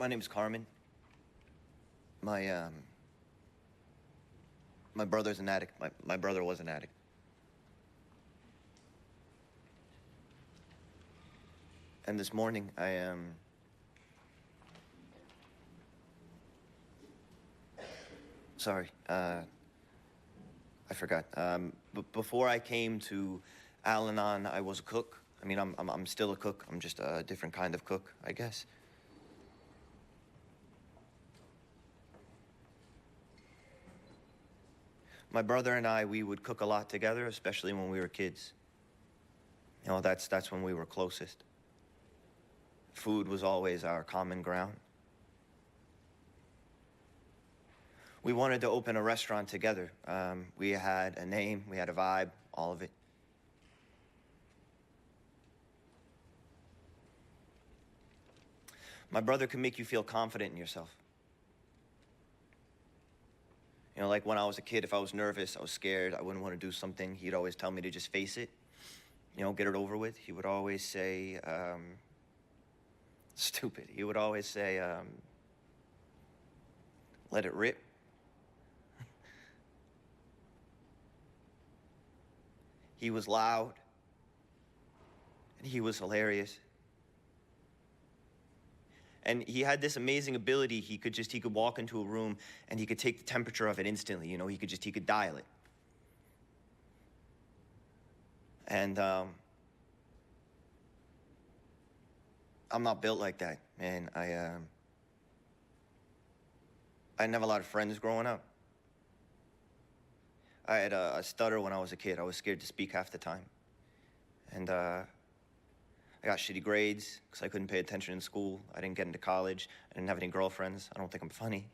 My name's Carmen. My, my brother's an addict. My brother was an addict. And this morning, sorry, I forgot. Before I came to Al-Anon, I was a cook. I mean, I'm still a cook. I'm just a different kind of cook, I guess. My brother and I, we would cook a lot together, especially when we were kids. You know, that's when we were closest. Food was always our common ground. We wanted to open a restaurant together. We had a name, we had a vibe, all of it. My brother could make you feel confident in yourself. You know, like when I was a kid, if I was nervous, I was scared, I wouldn't want to do something, he'd always tell me to just face it, you know, get it over with. He would always say, stupid. He would always say, let it rip. He was loud, and he was hilarious. And he had this amazing ability. He could walk into a room and he could take the temperature of it instantly. You know, he could dial it. And I'm not built like that, man. I didn't have a lot of friends growing up. I had a stutter when I was a kid. I was scared to speak half the time. And I got shitty grades because I couldn't pay attention in school. I didn't get into college. I didn't have any girlfriends. I don't think I'm funny.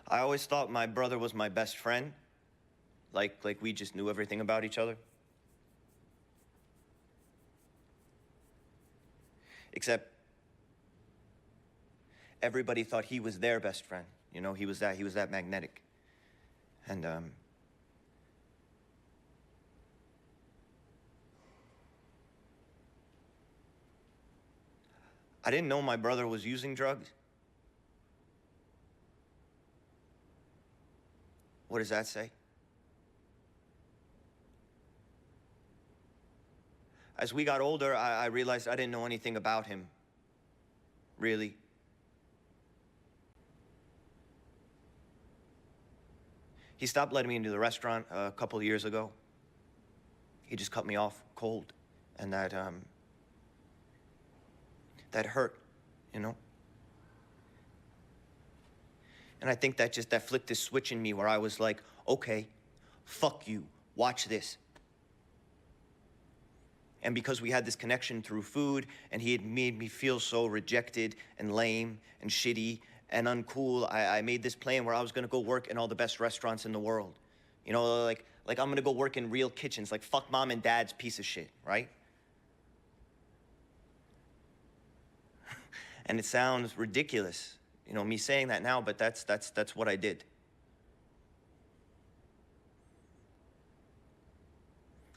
I always thought my brother was my best friend. Like we just knew everything about each other. Except everybody thought he was their best friend. You know, he was that magnetic. And I didn't know my brother was using drugs. What does that say? As we got older, I realized I didn't know anything about him, really. He stopped letting me into the restaurant a couple of years ago. He just cut me off cold, and that hurt, you know? And I think that flicked this switch in me where I was like, okay, fuck you, watch this. And because we had this connection through food, and he had made me feel so rejected and lame and shitty and uncool, I made this plan where I was gonna go work in all the best restaurants in the world. You know, like I'm gonna go work in real kitchens, like fuck mom and dad's piece of shit, right? And it sounds ridiculous, you know, me saying that now, but that's what I did.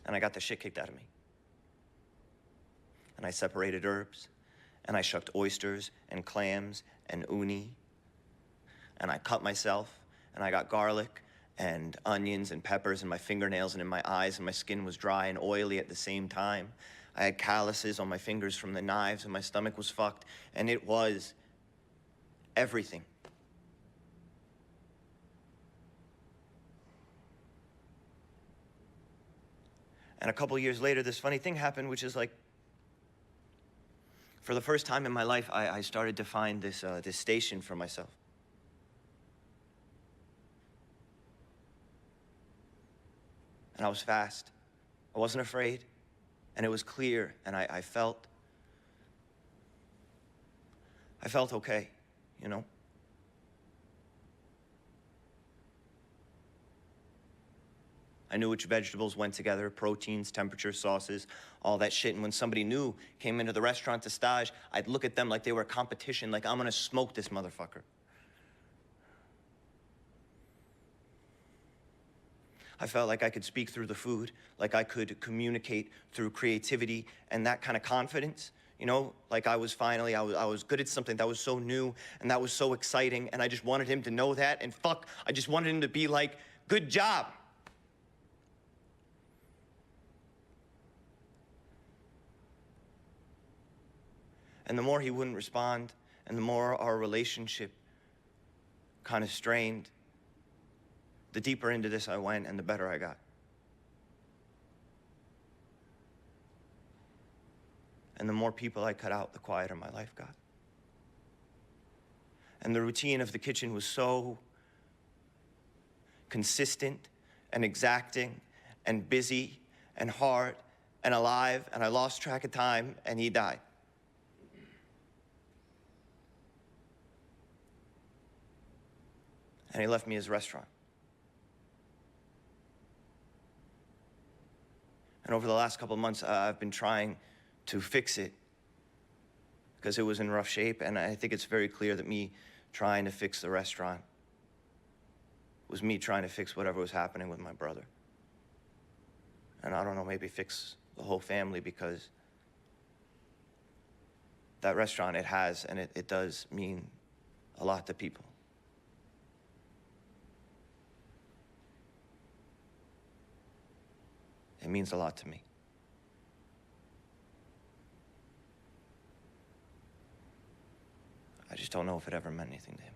And I got the shit kicked out of me. And I separated herbs, and I shucked oysters and clams and uni, and I cut myself, and I got garlic and onions and peppers in my fingernails and in my eyes, and my skin was dry and oily at the same time. I had calluses on my fingers from the knives, and my stomach was fucked, and it was everything. And a couple years later, this funny thing happened, which is like, for the first time in my life, I started to find this station for myself. And I was fast. I wasn't afraid. And it was clear. And I felt okay, you know? I knew which vegetables went together, proteins, temperature, sauces, all that shit. And when somebody new came into the restaurant to stage, I'd look at them like they were a competition, like I'm gonna smoke this motherfucker. I felt like I could speak through the food, like I could communicate through creativity and that kind of confidence. You know, like I was good at something that was so new and that was so exciting, and I just wanted him to know that, and fuck, I just wanted him to be like, good job. And the more he wouldn't respond, and the more our relationship kind of strained, the deeper into this I went and the better I got. And the more people I cut out, the quieter my life got. And the routine of the kitchen was so consistent and exacting and busy and hard and alive, and I lost track of time, and he died. And he left me his restaurant. And over the last couple of months, I've been trying to fix it because it was in rough shape, and I think it's very clear that me trying to fix the restaurant was me trying to fix whatever was happening with my brother. And I don't know, maybe fix the whole family, because that restaurant, it has, and it does mean a lot to people. It means a lot to me. I just don't know if it ever meant anything to him.